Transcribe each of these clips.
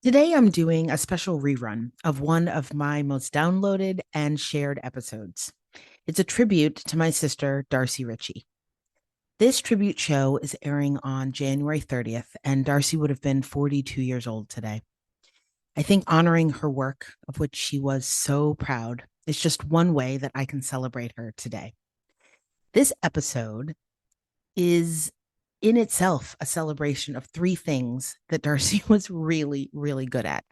Today, I'm doing a special rerun of one of my most downloaded and shared episodes. It's a tribute to my sister, Darcy Ritchie. This tribute show is airing on January 30th, and Darcy would have been 42 years old today. I think honoring her work, of which she was so proud, is just one way that I can celebrate her today. This episode is in itself a celebration of three things that Darcy was really, really good at.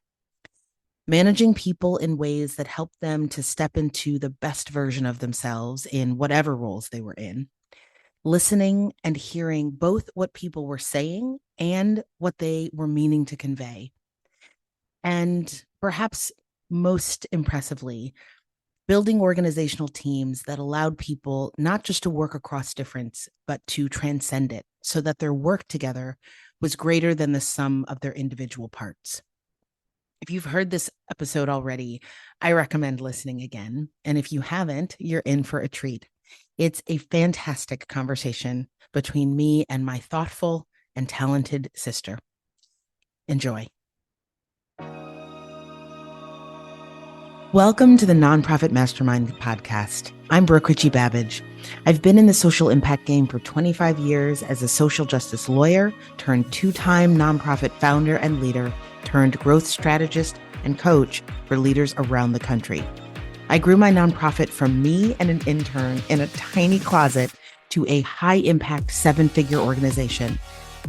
Managing people in ways that help them to step into the best version of themselves in whatever roles they were in. Listening and hearing both what people were saying and what they were meaning to convey. And perhaps most impressively, building organizational teams that allowed people not just to work across difference, but to transcend it so that their work together was greater than the sum of their individual parts. If you've heard this episode already, I recommend listening again. And if you haven't, you're in for a treat. It's a fantastic conversation between me and my thoughtful and talented sister. Enjoy. Welcome to the Nonprofit Mastermind podcast. I'm Richie-Babbage. I've been in the social impact game for 25 years as a social justice lawyer turned two-time nonprofit founder and leader turned growth strategist and coach for leaders around the country. I grew my nonprofit from me and an intern in a tiny closet to a high-impact seven-figure organization.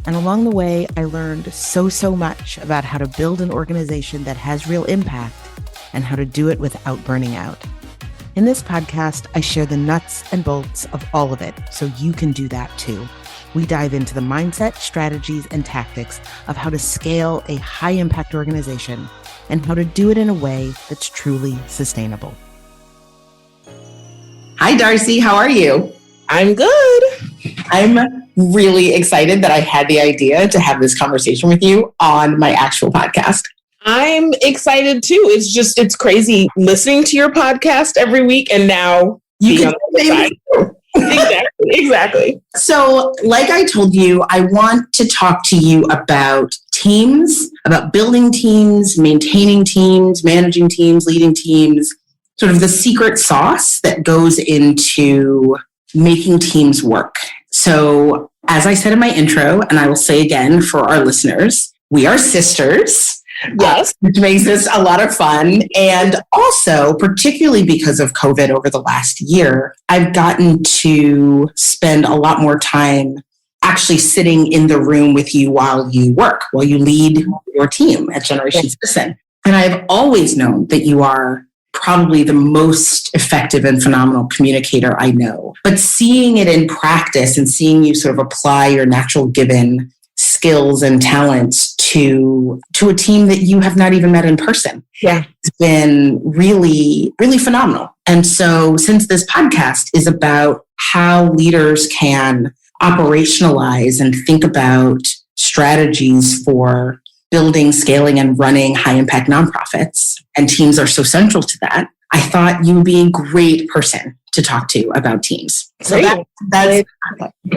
And along the way, I learned so much about how to build an organization that has real impact and how to do it without burning out. In this podcast, I share the nuts and bolts of all of it so you can do that too. We dive into the mindset, strategies, and tactics of how to scale a high-impact organization and how to do it in a way that's truly sustainable. Hi, Darcy. How are you? I'm good. I'm really excited that I had the idea to have this conversation with you on my actual podcast. I'm excited too. It's crazy listening to your podcast every week and now you can say Exactly. So, like I told you, I want to talk to you about teams, about building teams, maintaining teams, managing teams, leading teams, sort of the secret sauce that goes into making teams work. So, as I said in my intro, and I will say again for our listeners, we are sisters. Yes. Which makes this a lot of fun. And also, particularly because of COVID over the last year, I've gotten to spend a lot more time actually sitting in the room with you while you work, while you lead your team at Generation Citizen. And I've always known that you are probably the most effective and phenomenal communicator I know. But seeing it in practice and seeing you sort of apply your natural given skills and talents to a team that you have not even met in person. Yeah. It's been really, really phenomenal. And so since this podcast is about how leaders can operationalize and think about strategies for building, scaling, and running high-impact nonprofits, and teams are so central to that, I thought you would be a great person to talk to about teams. So that's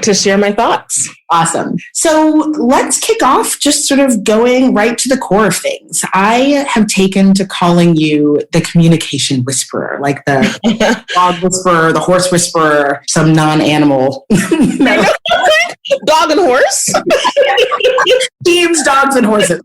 to share my thoughts. Awesome. So let's kick off just sort of going right to the core of things. I have taken to calling you the communication whisperer, like the dog whisperer, the horse whisperer, some non-animal. Dog and horse? Teams, dogs, and horses.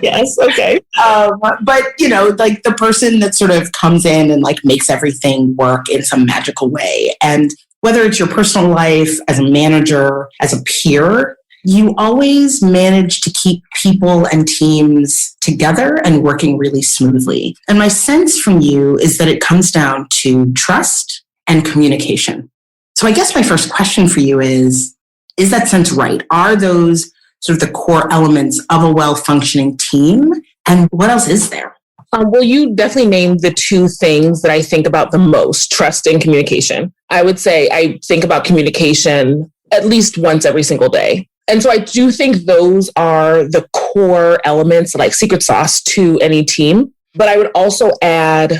Yes, okay. But, like the person that sort of comes in and like makes everything work in some magical way. And whether it's your personal life, as a manager, as a peer, you always manage to keep people and teams together and working really smoothly. And my sense from you is that it comes down to trust and communication. So I guess my first question for you is that sense right? Are those sort of the core elements of a well-functioning team? And what else is there? Well, you definitely named the two things that I think about the most, trust and communication. I would say I think about communication at least once every single day. And so I do think those are the core elements, like secret sauce to any team. But I would also add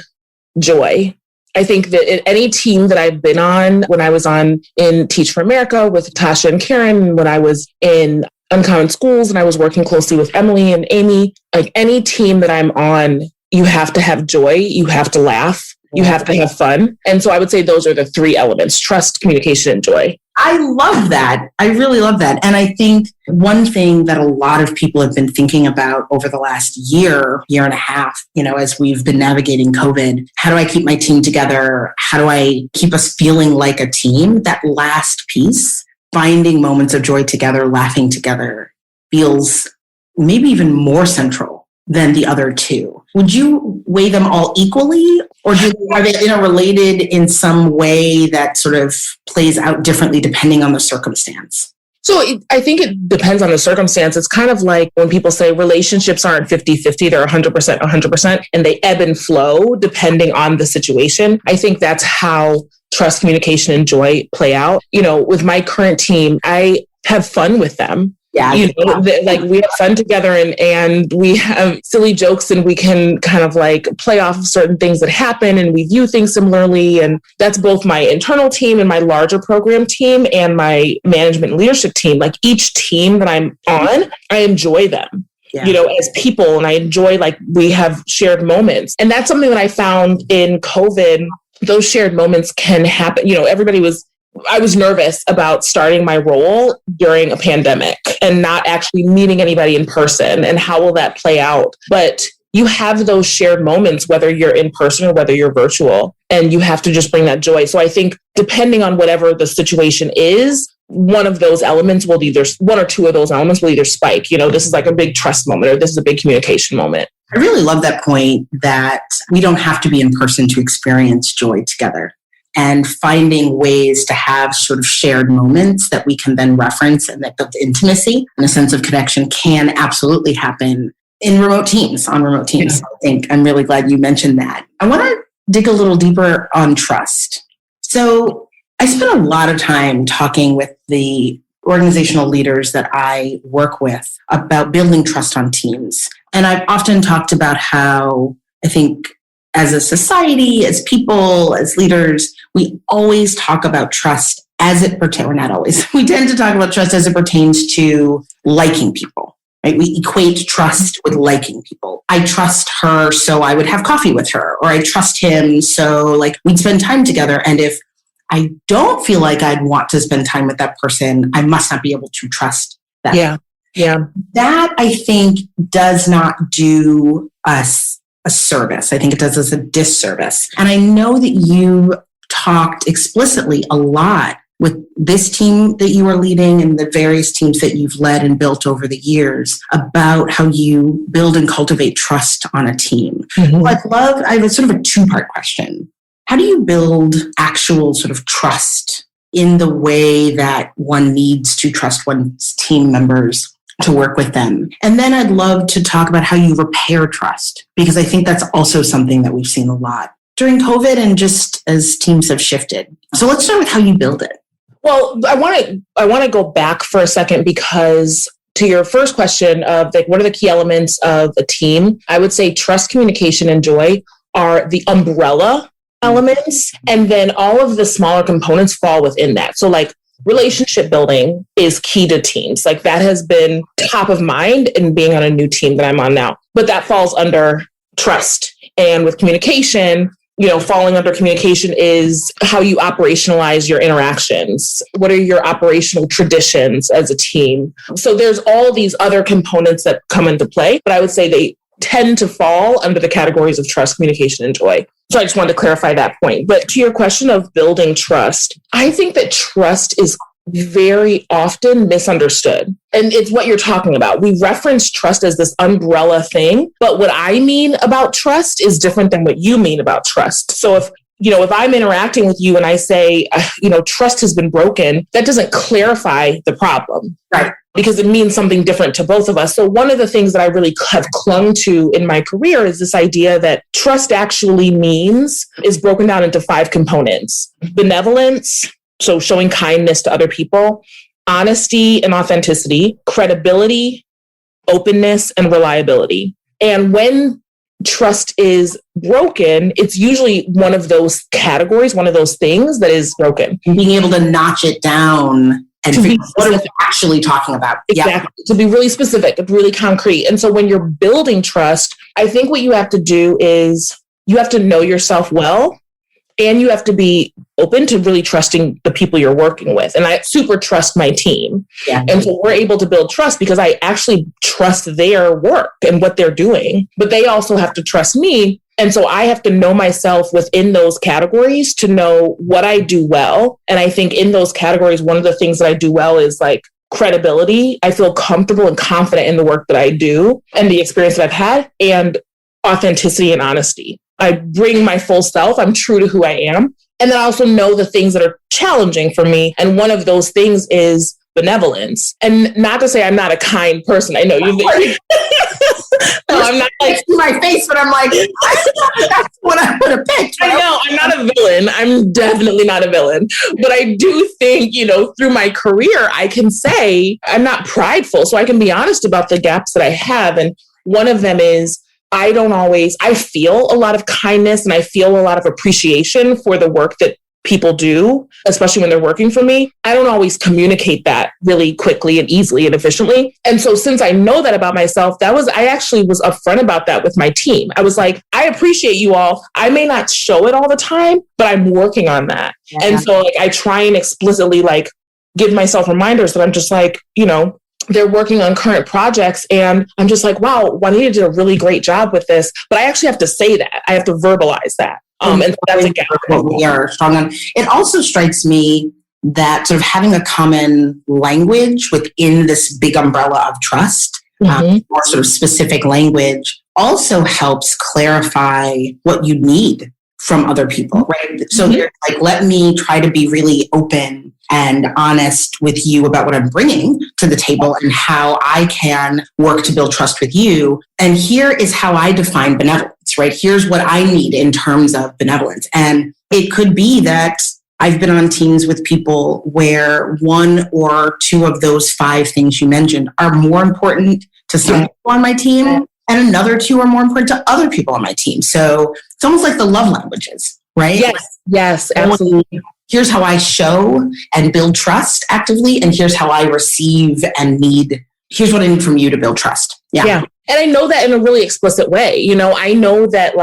joy. I think that any team that I've been on, when I was on in Teach for America with Tasha and Karen, when I was in Uncommon Schools and I was working closely with Emily and Amy, like any team that I'm on, you have to have joy, you have to laugh, you have to have fun. And so I would say those are the three elements: trust, communication, and joy. I love that. I really love that. And I think one thing that a lot of people have been thinking about over the last year and a half, as we've been navigating COVID, how do I keep my team together? How do I keep us feeling like a team? That last piece, finding moments of joy together, laughing together, feels maybe even more central than the other two. Would you weigh them all equally, or are they interrelated in some way that sort of plays out differently depending on the circumstance? So I think it depends on the circumstance. It's kind of like when people say relationships aren't 50-50, they're 100%, and they ebb and flow depending on the situation. I think that's how trust, communication, and joy play out. With my current team, I have fun with them. Yeah, like we have fun together and we have silly jokes and we can kind of like play off of certain things that happen and we view things similarly. And that's both my internal team and my larger program team and my management and leadership team. Like each team that I'm on, I enjoy them. Yeah. As people, and I enjoy, like, we have shared moments. And that's something that I found in COVID. Those shared moments can happen. I was nervous about starting my role during a pandemic and not actually meeting anybody in person, and how will that play out? But you have those shared moments, whether you're in person or whether you're virtual, and you have to just bring that joy. So I think depending on whatever the situation is, one of those elements will one or two of those elements will either spike. This is like a big trust moment, or this is a big communication moment. I really love that point that we don't have to be in person to experience joy together. And finding ways to have sort of shared moments that we can then reference and that build intimacy and a sense of connection can absolutely happen on remote teams. Yeah. I think I'm really glad you mentioned that. I want to dig a little deeper on trust. So I spend a lot of time talking with the organizational leaders that I work with about building trust on teams. And I've often talked about how I think as a society, as people, as leaders, we always talk about trust as it pertains, or not always, we tend to talk about trust as it pertains to liking people, right? We equate trust with liking people. I trust her, so I would have coffee with her, or I trust him, so we'd spend time together. And if I don't feel like I'd want to spend time with that person, I must not be able to trust that. Yeah. That, I think, does not do us a service. I think it does us a disservice. And I know that you talked explicitly a lot with this team that you are leading and the various teams that you've led and built over the years about how you build and cultivate trust on a team. Mm-hmm. I have a sort of a two-part question. How do you build actual sort of trust in the way that one needs to trust one's team members to work with them? And then I'd love to talk about how you repair trust, because I think that's also something that we've seen a lot during COVID and just as teams have shifted. So let's start with how you build it. Well, I want to go back for a second, because to your first question of what are the key elements of a team, I would say trust, communication, and joy are the umbrella elements. And then all of the smaller components fall within that. So relationship building is key to teams. That has been top of mind in being on a new team that I'm on now. But that falls under trust. And with communication, falling under communication is how you operationalize your interactions. What are your operational traditions as a team? So there's all these other components that come into play, but I would say they tend to fall under the categories of trust, communication, and joy. So I just wanted to clarify that point. But to your question of building trust, I think that trust is very often misunderstood. And it's what you're talking about. We reference trust as this umbrella thing, but what I mean about trust is different than what you mean about trust. So if I'm interacting with you and I say, trust has been broken, that doesn't clarify the problem. Right. Because it means something different to both of us. So one of the things that I really have clung to in my career is this idea that trust actually is broken down into 5 components: benevolence, so showing kindness to other people; honesty and authenticity; credibility; openness; and reliability. And when trust is broken, it's usually one of those categories, one of those things that is broken. Being able to notch it down and figure out what are we actually talking about. Exactly. Yeah. To be really specific, really concrete. And so when you're building trust, I think what you have to do is you have to know yourself well, and you have to be open to really trusting the people you're working with. And I super trust my team. Yeah. And so we're able to build trust because I actually trust their work and what they're doing, but they also have to trust me. And so I have to know myself within those categories to know what I do well. And I think in those categories, one of the things that I do well is like credibility. I feel comfortable and confident in the work that I do and the experience that I've had, and authenticity and honesty. I bring my full self. I'm true to who I am. And then I also know the things that are challenging for me. And one of those things is benevolence. And not to say I'm not a kind person. I know you. No, I'm not like to my face, but I'm like, that's what I would have picked. I know I'm not a villain. I'm definitely not a villain. But I do think, through my career, I can say I'm not prideful. So I can be honest about the gaps that I have. And one of them is I feel a lot of kindness and I feel a lot of appreciation for the work that people do, especially when they're working for me. I don't always communicate that really quickly and easily and efficiently. And so since I know that about myself, I actually was upfront about that with my team. I was like, I appreciate you all. I may not show it all the time, but I'm working on that. Yeah. And so I try and explicitly give myself reminders that I'm just they're working on current projects. And I'm just like, wow, Juanita did a really great job with this. But I actually have to say that. I have to verbalize that. And so that's a gap. What we are strong on. It also strikes me that sort of having a common language within this big umbrella of trust, or sort of specific language, also helps clarify what you need from other people, right? So you're like, let me try to be really open and honest with you about what I'm bringing to the table and how I can work to build trust with you. And here is how I define benevolence, right? Here's what I need in terms of benevolence. And it could be that I've been on teams with people where one or two of those 5 things you mentioned are more important to some people on my team, and another 2 are more important to other people on my team. So it's almost like the love languages, right? Yes, absolutely. Here's how I show and build trust actively, and here's how I receive and need. Here's what I need from you to build trust. Yeah. And I know that in a really explicit way. I know that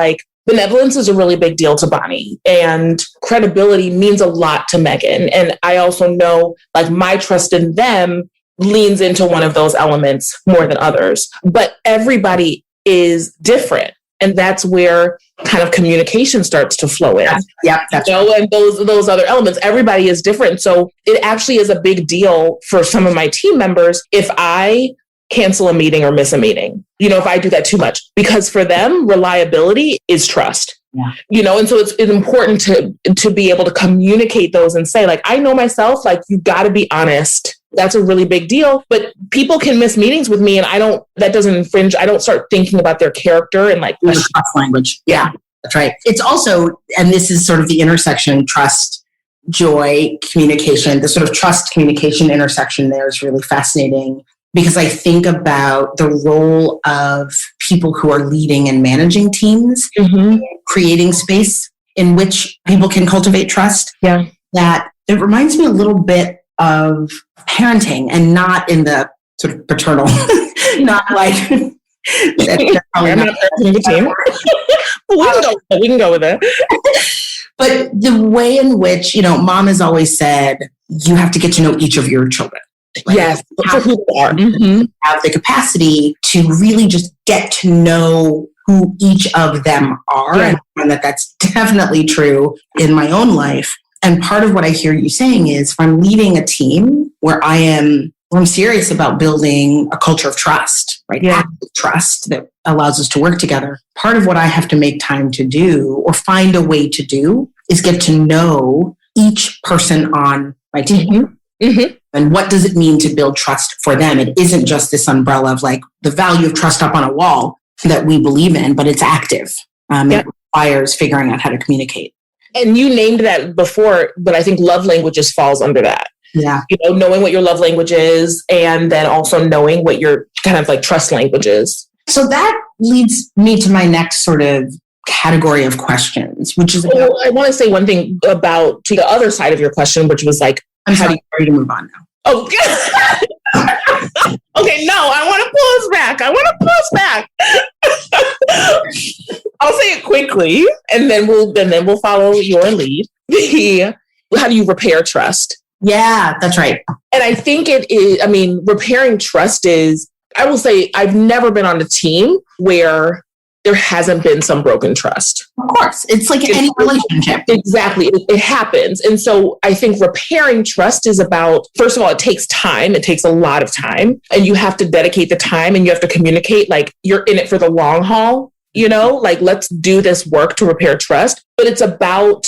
benevolence is a really big deal to Bonnie, and credibility means a lot to Megan. And I also know my trust in them leans into one of those elements more than others. But everybody is different. And that's where kind of communication starts to flow in. Yeah. And those other elements, everybody is different. So it actually is a big deal for some of my team members if I cancel a meeting or miss a meeting, if I do that too much, because for them, reliability is trust. Yeah. And so it's important to be able to communicate those and say, I know myself, you got to be honest. That's a really big deal. But people can miss meetings with me, and that doesn't infringe. I don't start thinking about their character and trust language. Yeah, that's right. It's also, and this is sort of the intersection, trust, joy, communication, the sort of trust communication intersection there is really fascinating. Because I think about the role of people who are leading and managing teams, creating space in which people can cultivate trust. Yeah. That it reminds me a little bit of parenting, and not in the sort of paternal, not I'm not parenting the team. We can go with it. But the way in which, mom has always said, you have to get to know each of your children. Right? Yes, for who they are. Have the capacity to really just get to know who each of them are. Yeah. And that's definitely true in my own life. And part of what I hear you saying is, if I'm leading a team where I'm serious about building a culture of trust, right? Yeah. Active trust that allows us to work together. Part of what I have to make time to do, or find a way to do, is get to know each person on my team. And what does it mean to build trust for them? It isn't just this umbrella of the value of trust up on a wall that we believe in, but it's active. It requires figuring out how to communicate. And you named that before, but I think love languages falls under that. Yeah. Knowing what your love language is, and then also knowing what your kind of trust language is. So that leads me to my next sort of category of questions, which is I want to say one thing to the other side of your question, which was I'm sorry to move on now. Oh, okay. No, I want to pull us back. I'll say it quickly, and then we'll follow your lead. How do you repair trust? Yeah, that's right. And I think it is, repairing trust is, I will say, I've never been on a team where there hasn't been some broken trust. Of course. It's like any relationship. Exactly. It happens. And so I think repairing trust is about, first of all, it takes time. It takes a lot of time. And you have to dedicate the time, and you have to communicate like you're in it for the long haul, like let's do this work to repair trust. But it's about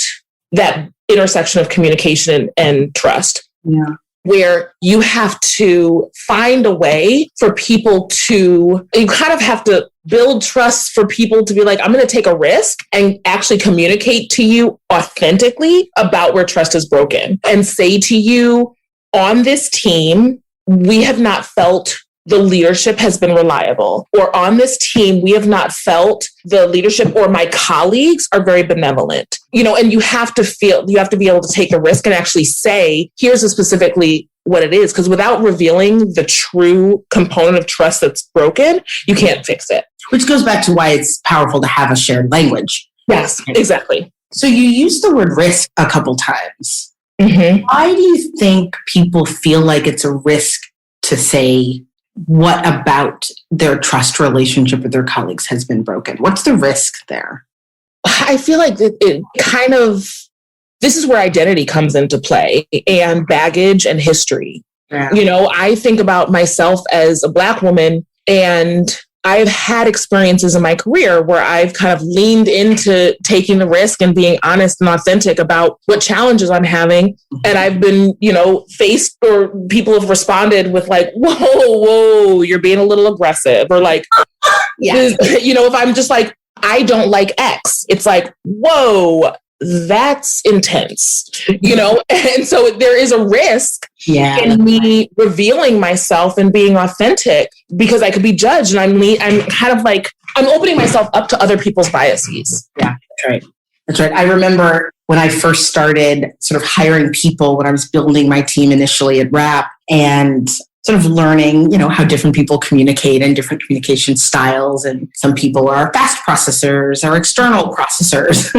that intersection of communication and trust. Yeah. Where you have to find a way for people to, you kind of have to build trust for people to be like, I'm going to take a risk and actually communicate to you authentically about where trust is broken and say to you, on this team, we have not felt the leadership has been reliable, or on this team, we have not felt the leadership or my colleagues are very benevolent, and you have to be able to take the risk and actually say, here's specifically what it is. Because without revealing the true component of trust that's broken, you can't fix it. Which goes back to why it's powerful to have a shared language. Yes, exactly. So you used the word risk a couple times. Mm-hmm. Why do you think people feel like it's a risk to say, what about their trust relationship with their colleagues has been broken? What's the risk there? I feel like it kind of, this is where identity comes into play, and baggage and history. Yeah. I think about myself as a Black woman, and I've had experiences in my career where I've kind of leaned into taking the risk and being honest and authentic about what challenges I'm having. Mm-hmm. And I've been, faced, or people have responded with like, whoa, you're being a little aggressive, or like, if I'm just like, I don't like X, it's like, whoa, that's intense, and so there is a risk in me revealing myself and being authentic, because I could be judged, and I'm kind of like, I'm opening myself up to other people's biases. Yeah, that's right. I remember when I first started sort of hiring people, when I was building my team initially at RAP, and sort of learning, how different people communicate and different communication styles. And some people are fast processors or external processors.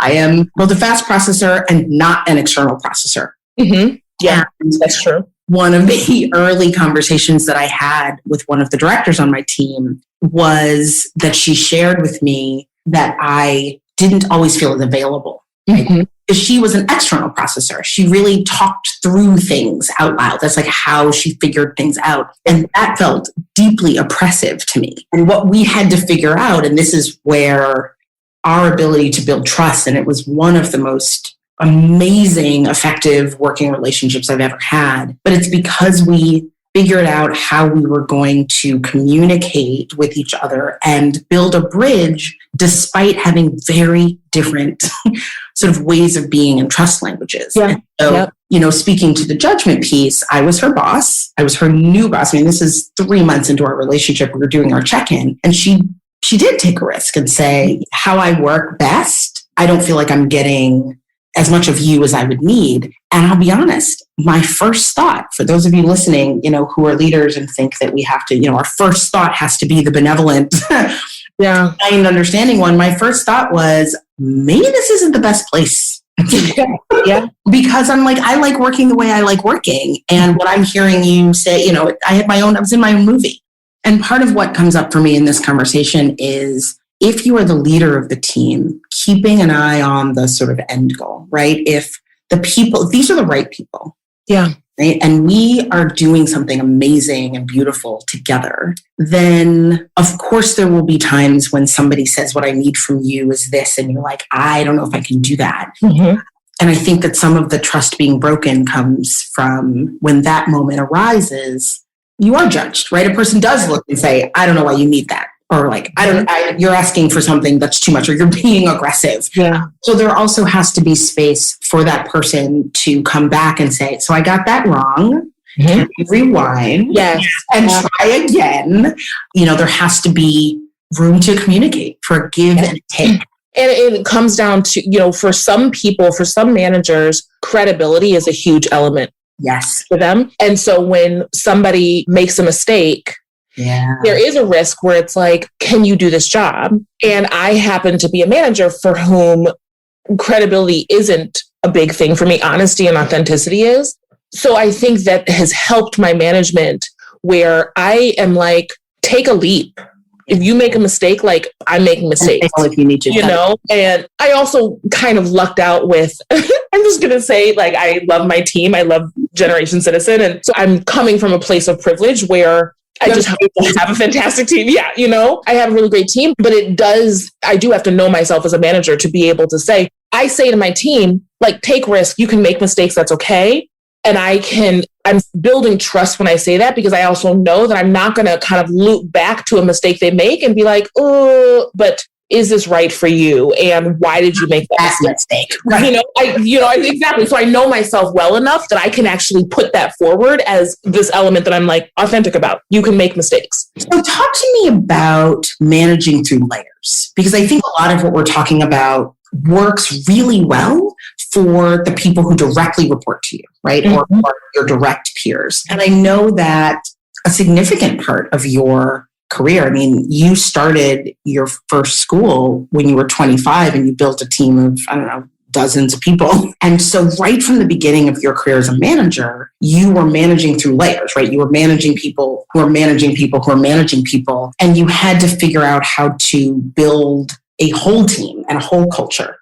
I am both a fast processor and not an external processor. Mm-hmm. Yeah, that's true. One of the early conversations that I had with one of the directors on my team was that she shared with me that I didn't always feel as available. Mm-hmm. She was an external processor. She really talked through things out loud. That's like how she figured things out. And that felt deeply oppressive to me. And what we had to figure out, and this is where our ability to build trust, and it was one of the most amazing, effective working relationships I've ever had. But it's because we figured out how we were going to communicate with each other and build a bridge despite having very different sort of ways of being and trust languages. Yeah. And so, speaking to the judgment piece, I was her boss. I was her new boss. This is 3 months into our relationship. We were doing our check-in, and she did take a risk and say, how I work best, I don't feel like I'm getting as much of you as I would need. And I'll be honest, my first thought, for those of you listening, who are leaders and think that we have to, our first thought has to be the benevolent, kind, understanding one. My first thought was, maybe this isn't the best place. Yeah. Because I'm like, I like working the way I like working. And what I'm hearing you say, I was in my own movie. And part of what comes up for me in this conversation is, if you are the leader of the team, keeping an eye on the sort of end goal, right? If these are the right people. Yeah. Right? And we are doing something amazing and beautiful together, then of course there will be times when somebody says, what I need from you is this. And you're like, I don't know if I can do that. Mm-hmm. And I think that some of the trust being broken comes from when that moment arises, you are judged, right? A person does look and say, I don't know why you need that. Or like, you're asking for something that's too much, or you're being aggressive. Yeah. So there also has to be space for that person to come back and say, so I got that wrong. Mm-hmm. Can we rewind? Yes. And try again. There has to be room to communicate, for give and take. And it comes down to, for some people, for some managers, credibility is a huge element Yes. for them. And so when somebody makes a mistake, there is a risk where it's like, can you do this job? And I happen to be a manager for whom credibility isn't a big thing for me. Honesty and authenticity is. So I think that has helped my management where I am like, take a leap. If you make a mistake, like I'm making mistakes, if you need to, you know, and I also kind of lucked out with, I'm just going to say, like, I love my team. I love Generation Citizen. And so I'm coming from a place of privilege where I just have a fantastic team. Yeah. You know, I have a really great team, but I do have to know myself as a manager to be able to say, I say to my team, like, take risk. You can make mistakes. That's okay. And I'm building trust when I say that, because I also know that I'm not going to kind of loop back to a mistake they make and be like, oh, but is this right for you? And why did you make that mistake? Right. Exactly. So I know myself well enough that I can actually put that forward as this element that I'm like authentic about. You can make mistakes. So talk to me about managing through layers, because I think a lot of what we're talking about works really well for the people who directly report to you, right? Mm-hmm. Or your direct peers. And I know that a significant part of your career, I mean, you started your first school when you were 25 and you built a team of, I don't know, dozens of people. And so right from the beginning of your career as a manager, you were managing through layers, right? You were managing people who are managing people who are managing people. And you had to figure out how to build a whole team and a whole culture.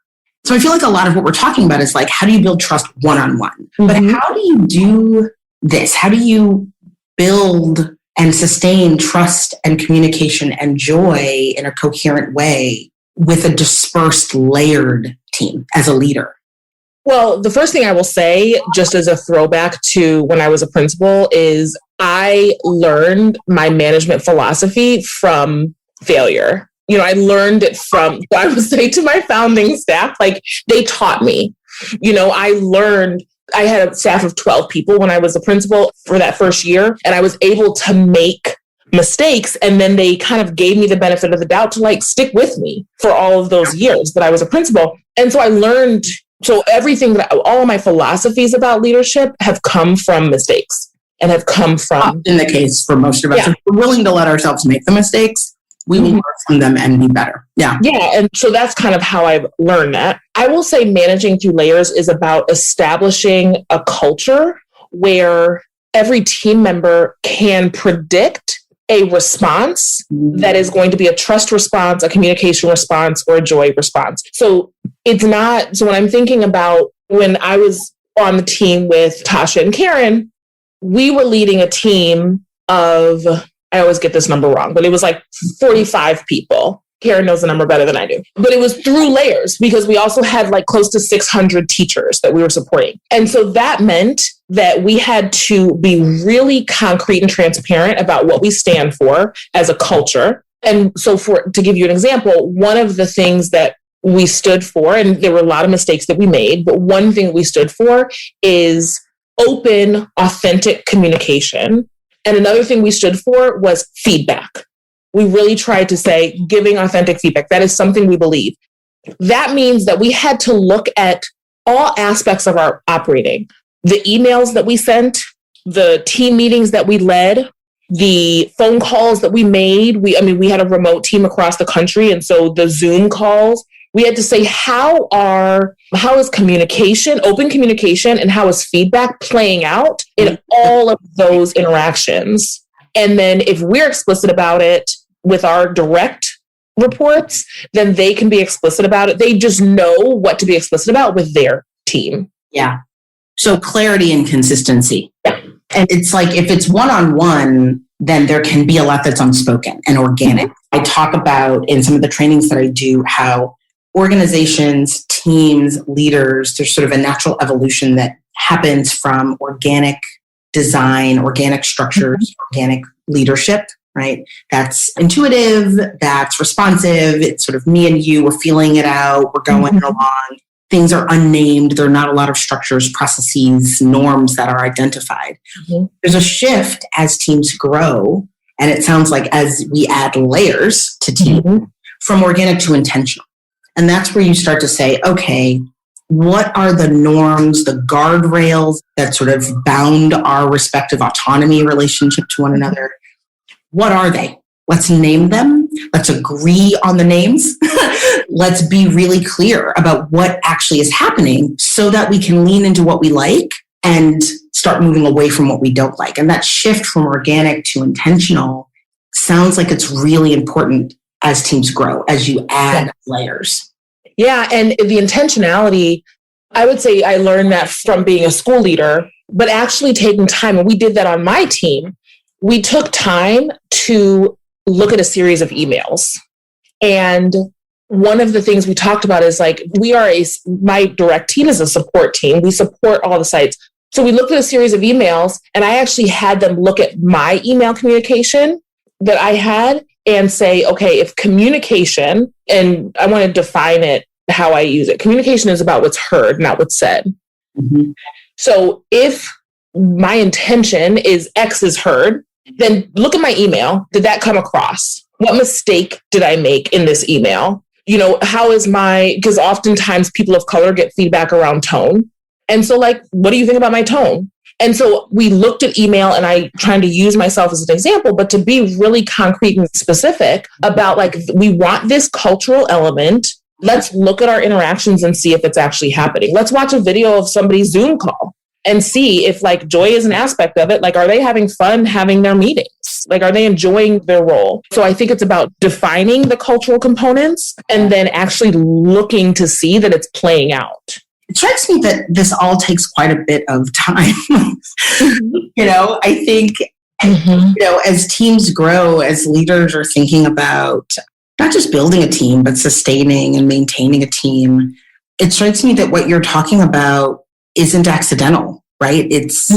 So I feel like a lot of what we're talking about is like, how do you build trust one-on-one? Mm-hmm. But how do you do this? How do you build and sustain trust and communication and joy in a coherent way with a dispersed, layered team as a leader? Well, the first thing I will say, just as a throwback to when I was a principal, is I learned my management philosophy from failure. You know, I learned it from, I would say to my founding staff, like they taught me, you know, I had a staff of 12 people when I was a principal for that first year, and I was able to make mistakes. And then they kind of gave me the benefit of the doubt to like stick with me for all of those years that I was a principal. And so I learned, so everything all of my philosophies about leadership have come from mistakes and have come from. In the case for most of us, if we're willing to let ourselves make the mistakes, we will learn from them and be better. Yeah. Yeah. And so that's kind of how I've learned that. I will say managing through layers is about establishing a culture where every team member can predict a response that is going to be a trust response, a communication response, or a joy response. So when I'm thinking about when I was on the team with Tasha and Karen, we were leading a team of, I always get this number wrong, but it was like 45 people. Karen knows the number better than I do. But it was through layers because we also had like close to 600 teachers that we were supporting. And so that meant that we had to be really concrete and transparent about what we stand for as a culture. And so to give you an example, one of the things that we stood for, and there were a lot of mistakes that we made, but one thing we stood for is open, authentic communication. And another thing we stood for was feedback. We really tried to say giving authentic feedback. That is something we believe. That means that we had to look at all aspects of our operating. The emails that we sent, the team meetings that we led, the phone calls that we made. We had a remote team across the country. And so the Zoom calls, we had to say, how is communication, open communication, and how is feedback playing out in all of those interactions? And then if we're explicit about it with our direct reports, then they can be explicit about it. They just know what to be explicit about with their team. Yeah. So clarity and consistency. Yeah. And it's like, if it's one-on-one, then there can be a lot that's unspoken and organic. I talk about in some of the trainings that I do how organizations, teams, leaders, there's sort of a natural evolution that happens from organic design, organic structures, organic leadership, right? That's intuitive, that's responsive. It's sort of me and you, we're feeling it out, we're going along. Things are unnamed. There are not a lot of structures, processes, norms that are identified. There's a shift as teams grow. And it sounds like as we add layers to team, from organic to intentional. And that's where you start to say, okay, what are the norms, the guardrails that sort of bound our respective autonomy relationship to one another? What are they? Let's name them. Let's agree on the names. Let's be really clear about what actually is happening so that we can lean into what we like and start moving away from what we don't like. And that shift from organic to intentional sounds like it's really important as teams grow, as you add layers. Yeah. And the intentionality, I would say I learned that from being a school leader, but actually taking time. And we did that on my team. We took time to look at a series of emails. And one of the things we talked about is like, my direct team is a support team. We support all the sites. So we looked at a series of emails and I actually had them look at my email communication that I had and say, okay, if communication, and I want to define it, how I use it. Communication is about what's heard, not what's said. Mm-hmm. So if my intention is X is heard, then look at my email. Did that come across? What mistake did I make in this email? Because oftentimes people of color get feedback around tone. And so like, what do you think about my tone? And so we looked at email and I trying to use myself as an example, but to be really concrete and specific about like, we want this cultural element. Let's look at our interactions and see if it's actually happening. Let's watch a video of somebody's Zoom call and see if like joy is an aspect of it. Like, are they having fun having their meetings? Like, are they enjoying their role? So I think it's about defining the cultural components and then actually looking to see that it's playing out. It strikes me that this all takes quite a bit of time. I think, as teams grow, as leaders are thinking about not just building a team, but sustaining and maintaining a team, it strikes me that what you're talking about isn't accidental, right? It's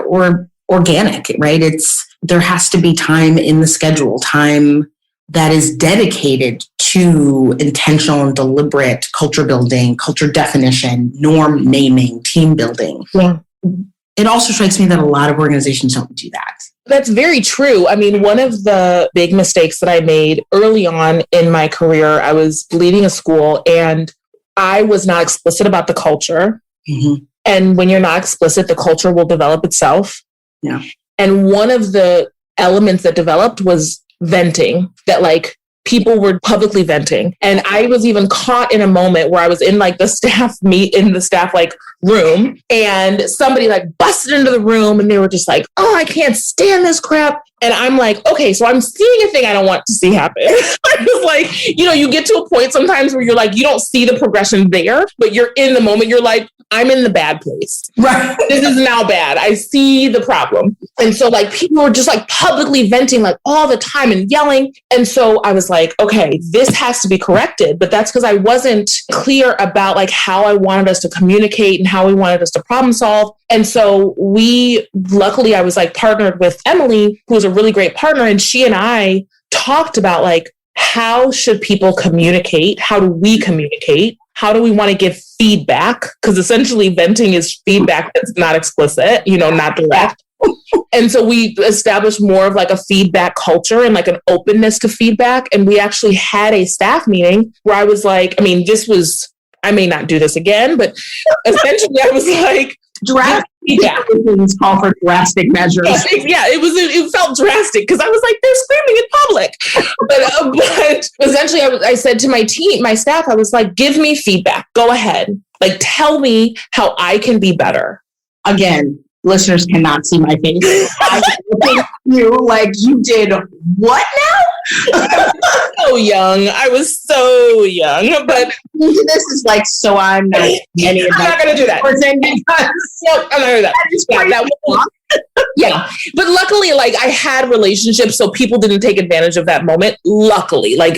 or organic, right? There has to be time in the schedule, time that is dedicated to intentional and deliberate culture building, culture definition, norm naming, team building. Yeah. It also strikes me that a lot of organizations don't do that. That's very true. I mean, one of the big mistakes that I made early on in my career, I was leading a school and I was not explicit about the culture. Mm-hmm. And when you're not explicit, the culture will develop itself. Yeah. And one of the elements that developed was venting, that like people were publicly venting. And I was even caught in a moment where I was in like the staff like room and somebody like busted into the room and they were just like, oh, I can't stand this crap. And I'm like, okay, so I'm seeing a thing I don't want to see happen. I was like, you get to a point sometimes where you're like, you don't see the progression there, but you're in the moment. You're like, I'm in the bad place. Right. This is now bad. I see the problem. And so like people were just like publicly venting like all the time and yelling. And so I was like, okay, this has to be corrected. But that's because I wasn't clear about like how I wanted us to communicate and how we wanted us to problem solve. And so luckily I was like partnered with Emily, who was a really great partner. And she and I talked about like, how should people communicate? How do we communicate? How do we want to give feedback? Because essentially venting is feedback that's not explicit, not direct. And so we established more of like a feedback culture and like an openness to feedback. And we actually had a staff meeting where I was like, I may not do this again, but essentially I was like, drastic things call for drastic measures. Yeah, it felt drastic because I was like, they're screaming in public. But essentially I said to my team, my staff, I was like, give me feedback. Go ahead. Like, tell me how I can be better. Again, listeners cannot see my face. I was looking at you like, you did what now? So young. I was so young. But this is like, so I'm not any of that. I'm not going to do that. Nope, I'm not going to do that. Yeah. But luckily, like I had relationships, so people didn't take advantage of that moment. Luckily, like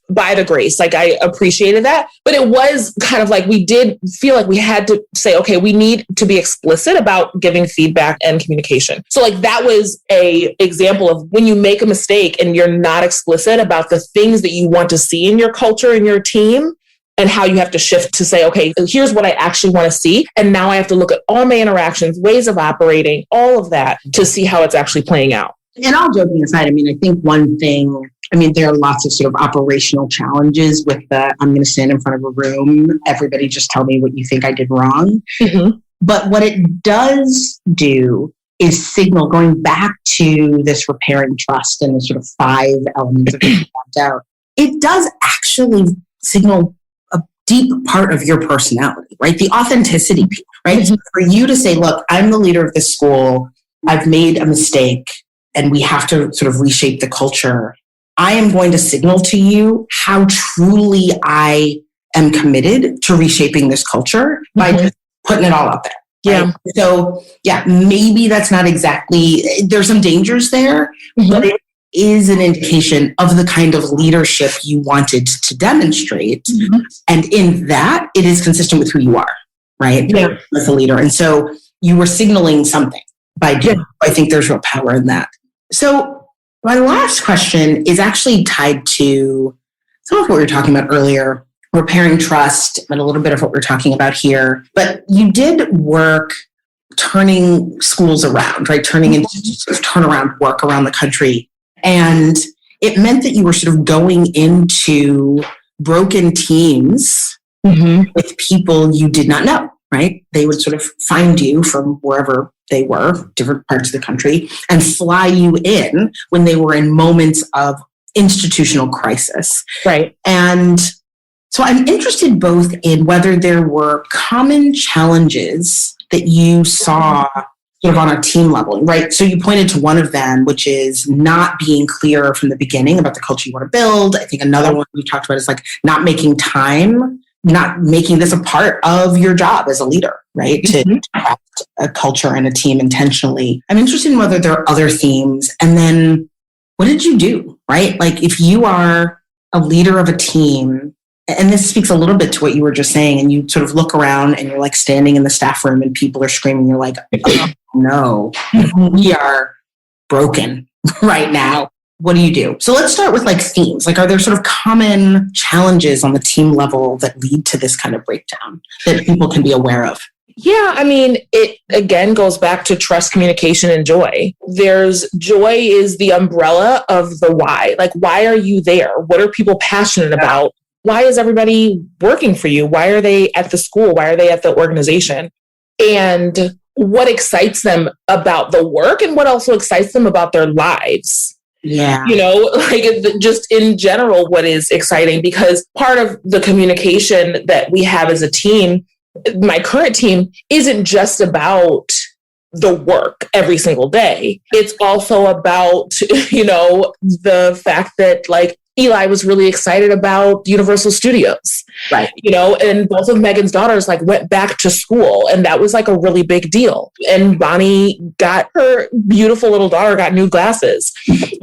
by the grace, like I appreciated that. But it was kind of like we did feel like we had to say, okay, we need to be explicit about giving feedback and communication. So like that was a example of when you make a mistake and you're not explicit about the things that you want to see in your culture and your team, and how you have to shift to say, okay, here's what I actually want to see. And now I have to look at all my interactions, ways of operating, all of that to see how it's actually playing out. And all joking aside, I think one thing I mean, there are lots of sort of operational challenges with the, I'm going to stand in front of a room. Everybody just tell me what you think I did wrong. Mm-hmm. But what it does do is signal, going back to this repairing trust and the sort of 5 elements that we mapped out. It does actually signal a deep part of your personality, right? The authenticity piece, right? Mm-hmm. For you to say, look, I'm the leader of this school. I've made a mistake and we have to sort of reshape the culture. I am going to signal to you how truly I am committed to reshaping this culture by just putting it all out there. Yeah. Right? So, yeah, maybe that's not exactly, there's some dangers there, but it is an indication of the kind of leadership you wanted to demonstrate. And in that, it is consistent with who you are, right? Yeah. As a leader. And so you were signaling something by doing. I think there's real power in that. So my last question is actually tied to some of what we were talking about earlier, repairing trust, and a little bit of what we're talking about here. But you did work turning schools around, right? Turning into sort of turnaround work around the country. And it meant that you were sort of going into broken teams with people you did not know, right? They would sort of find you from wherever they were, different parts of the country, and fly you in when they were in moments of institutional crisis. Right. And so I'm interested both in whether there were common challenges that you saw sort of on a team level, right? So you pointed to one of them, which is not being clear from the beginning about the culture you want to build. I think another one we talked about is like not making time, not making this a part of your job as a leader, right? To craft a culture and a team intentionally. I'm interested in whether there are other themes. And then what did you do, right? Like if you are a leader of a team, and this speaks a little bit to what you were just saying, and you sort of look around and you're like standing in the staff room and people are screaming, you're like, oh no, we are broken right now. What do you do? So let's start with like themes. Like, are there sort of common challenges on the team level that lead to this kind of breakdown that people can be aware of? Yeah, I mean, it again goes back to trust, communication, and joy. There's joy is the umbrella of the why. Like, why are you there? What are people passionate about? Why is everybody working for you? Why are they at the school? Why are they at the organization? And what excites them about the work and what also excites them about their lives? Yeah. You know, like just in general, what is exciting, because part of the communication that we have as a team, my current team, isn't just about the work every single day. It's also about, you know, the fact that like Eli was really excited about Universal Studios, right? You know, and both of Megan's daughters like went back to school, and that was like a really big deal. And Bonnie got her beautiful little daughter got new glasses,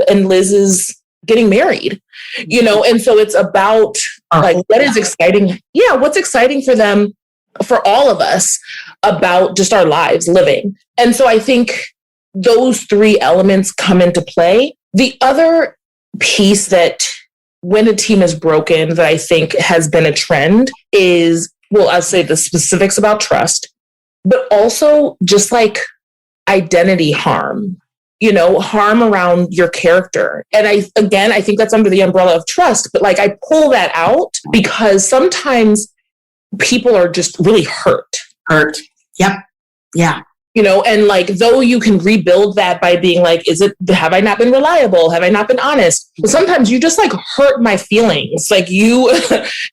and Liz is getting married, you know. And so it's about like what is exciting. Yeah, what's exciting for them, for all of us, about just our lives living. And so I think those 3 elements come into play. The other piece that when a team is broken that I think has been a trend is, well, I'll say the specifics about trust, but also just like identity harm, you know, harm around your character. And I think that's under the umbrella of trust, but like I pull that out because sometimes people are just really hurt. Yep. Yeah. You know, and like, though you can rebuild that by being like, have I not been reliable? Have I not been honest? But sometimes you just like hurt my feelings. Like you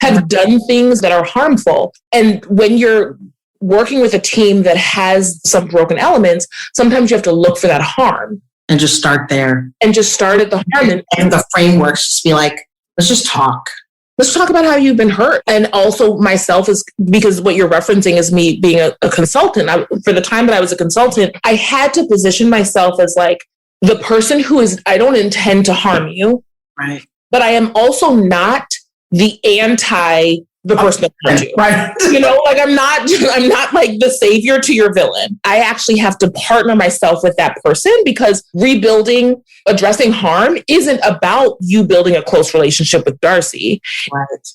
have done things that are harmful. And when you're working with a team that has some broken elements, sometimes you have to look for that harm. And just start there. And just start at the harm. And the frameworks, just be like, let's just talk. Let's talk about how you've been hurt. And also myself, is because what you're referencing is me being a consultant. For the time that I was a consultant, I had to position myself as like the person who is, I don't intend to harm you. Right. But I am also not the the person that hurt you. Right. You know, like I'm not like the savior to your villain. I actually have to partner myself with that person, because addressing harm isn't about you building a close relationship with Darcy. Right.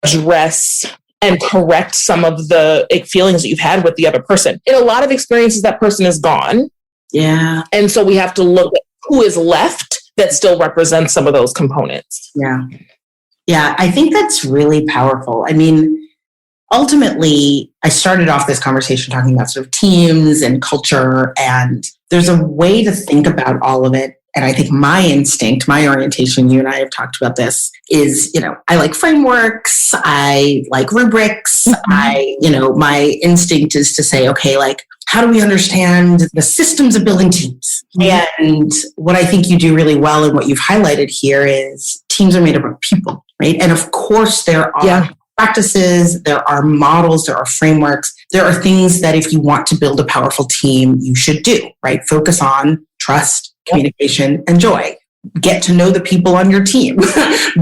Address and correct some of the feelings that you've had with the other person. In a lot of experiences, that person is gone. Yeah. And so we have to look at who is left that still represents some of those components. Yeah. Yeah, I think that's really powerful. I mean, ultimately, I started off this conversation talking about sort of teams and culture, and there's a way to think about all of it. And I think my instinct, my orientation, you and I have talked about this, is, I like frameworks, I like rubrics, my instinct is to say, okay, like, how do we understand the systems of building teams? And what I think you do really well and what you've highlighted here is teams are made up of people, right? And of course, there are practices, there are models, there are frameworks, there are things that if you want to build a powerful team, you should do, right? Focus on trust, communication, and joy. Get to know the people on your team.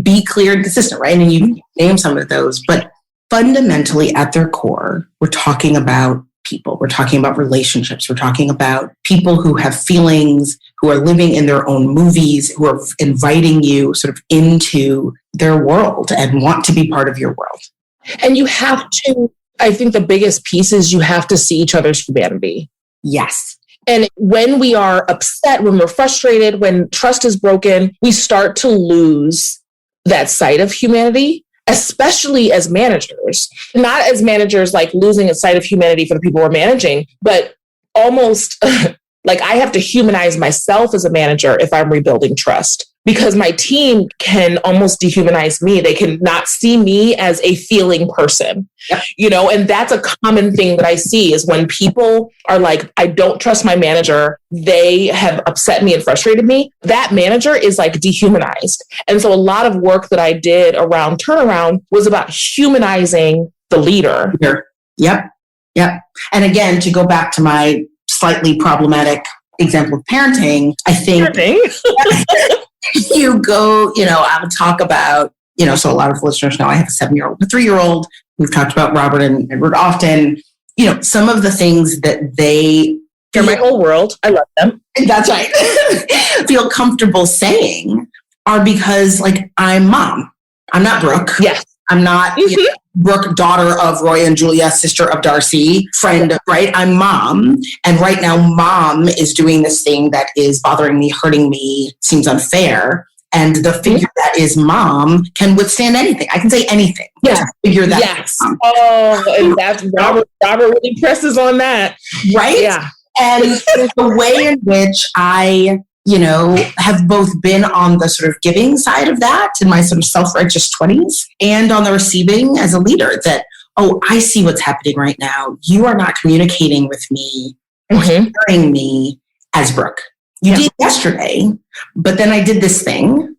Be clear and consistent, right? And you name some of those, but fundamentally at their core, we're talking about people. We're talking about relationships. We're talking about people who have feelings, who are living in their own movies, who are inviting you sort of into their world and want to be part of your world. And you have to, I think the biggest piece is you have to see each other's humanity. Yes. And when we are upset, when we're frustrated, when trust is broken, we start to lose that sight of humanity, especially as managers. Not as managers like losing a sight of humanity for the people we're managing, but almost like I have to humanize myself as a manager if I'm rebuilding trust. Because my team can almost dehumanize me. They can not see me as a feeling person, and that's a common thing that I see is when people are like, I don't trust my manager. They have upset me and frustrated me. That manager is like dehumanized. And so a lot of work that I did around turnaround was about humanizing the leader. Yep. And again, to go back to my slightly problematic example of parenting, I think you go, I would talk about, so a lot of listeners know I have a 7-year-old and a 3-year-old. We've talked about Robert and Edward often. Some of the things that they're my whole world. I love them. That's right. feel comfortable saying are because, like, I'm mom. I'm not Brooke. Yes. I'm not Brooke, daughter of Roy and Julia, sister of Darcy, friend, right? I'm mom. And right now, mom is doing this thing that is bothering me, hurting me, seems unfair. And the figure that is mom can withstand anything. I can say anything. Yeah. Figure that. Yes. Oh, and that's Robert really presses on that. Right? Yeah. And the way in which I, have both been on the sort of giving side of that in my sort of self-righteous 20s and on the receiving as a leader that, I see what's happening right now. You are not communicating with me or hearing me as Brooke. You did yesterday, but then I did this thing,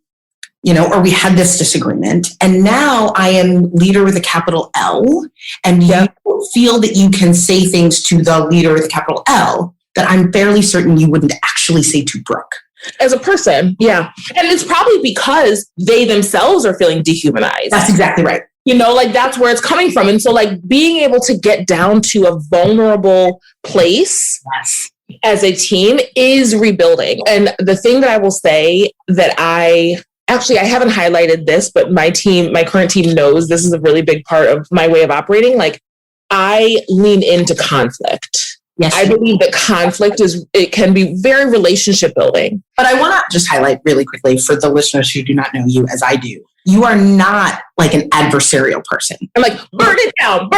or we had this disagreement. And now I am leader with a capital L. And you feel that you can say things to the leader with a capital L that I'm fairly certain you wouldn't actually say to Brooke. As a person, yeah. And it's probably because they themselves are feeling dehumanized. That's exactly right. That's where it's coming from. And so, being able to get down to a vulnerable place as a team is rebuilding. And the thing that I will say that I haven't highlighted this, but my current team knows this is a really big part of my way of operating. I lean into conflict. Yes. I believe that conflict can be very relationship building. But I want to just highlight really quickly for the listeners who do not know you as I do. You are not like an adversarial person. I'm like, burn it down.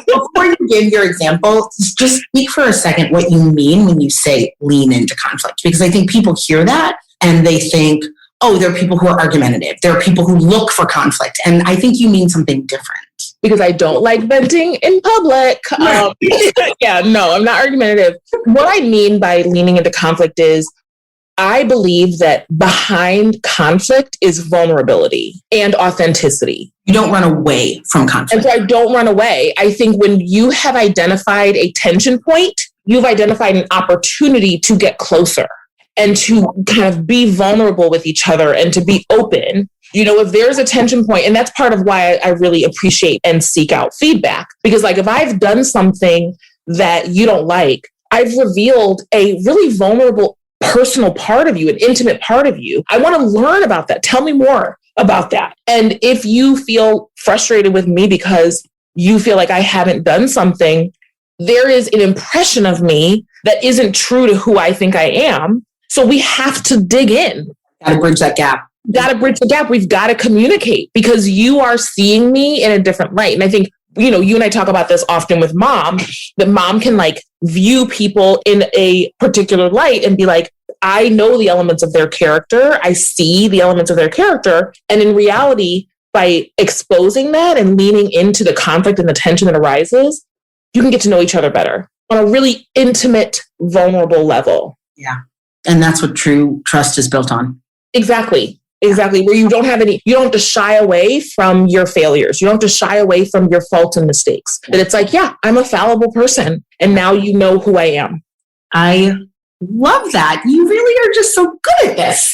Before you give your example, just speak for a second what you mean when you say lean into conflict. Because I think people hear that and they think, there are people who are argumentative. There are people who look for conflict. And I think you mean something different. Because I don't like venting in public. No, I'm not argumentative. What I mean by leaning into conflict is I believe that behind conflict is vulnerability and authenticity. You don't run away from conflict. And so I don't run away. I think when you have identified a tension point, you've identified an opportunity to get closer and to kind of be vulnerable with each other and to be open. If there's a tension point, and that's part of why I really appreciate and seek out feedback. Because if I've done something that you don't like, I've revealed a really vulnerable personal part of you, an intimate part of you. I want to learn about that. Tell me more about that. And if you feel frustrated with me because you feel like I haven't done something, there is an impression of me that isn't true to who I think I am. So we have to dig in. Got to bridge that gap. Got to bridge the gap. We've got to communicate because you are seeing me in a different light. And I think, you know, you and I talk about this often with mom, that mom can like view people in a particular light and be like, I know the elements of their character. I see the elements of their character. And in reality, by exposing that and leaning into the conflict and the tension that arises, you can get to know each other better on a really intimate, vulnerable level. Yeah. And that's what true trust is built on. Exactly. Where you don't have to shy away from your failures. You don't have to shy away from your faults and mistakes. That it's like, yeah, I'm a fallible person. And now you know who I am. I love that. You really are just so good at this.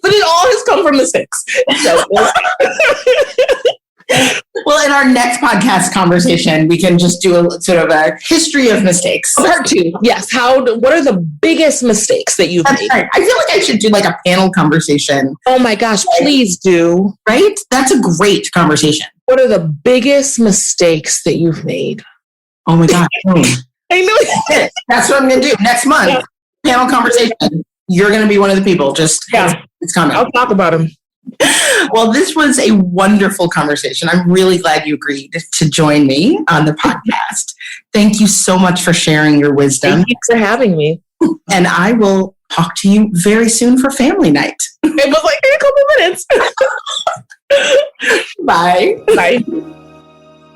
But it all has come from mistakes. So, well, in our next podcast conversation, we can just do a sort of a history of mistakes. Part 2. Yes. What are the biggest mistakes that you've made? Right. I feel like I should do like a panel conversation. Oh my gosh, please do. Right? That's a great conversation. What are the biggest mistakes that you've made? Oh my gosh. I know. That's what I'm going to do next month. Yeah. Panel conversation. You're going to be one of the people. Just, it's coming. I'll talk about them. Well, this was a wonderful conversation. I'm really glad you agreed to join me on the podcast. Thank you so much for sharing your wisdom. Thank you for having me. And I will talk to you very soon for family night. It was like in a couple minutes. Bye. Bye.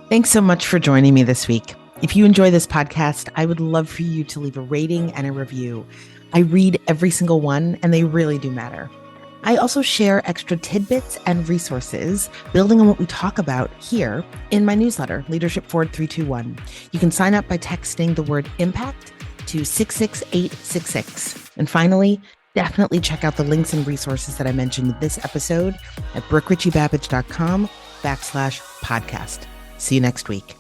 Thanks so much for joining me this week. If you enjoy this podcast, I would love for you to leave a rating and a review. I read every single one, and they really do matter. I also share extra tidbits and resources building on what we talk about here in my newsletter, Leadership Forward 321. You can sign up by texting the word impact to 66866. And finally, definitely check out the links and resources that I mentioned in this episode at brookericchiebabbage.com/podcast. See you next week.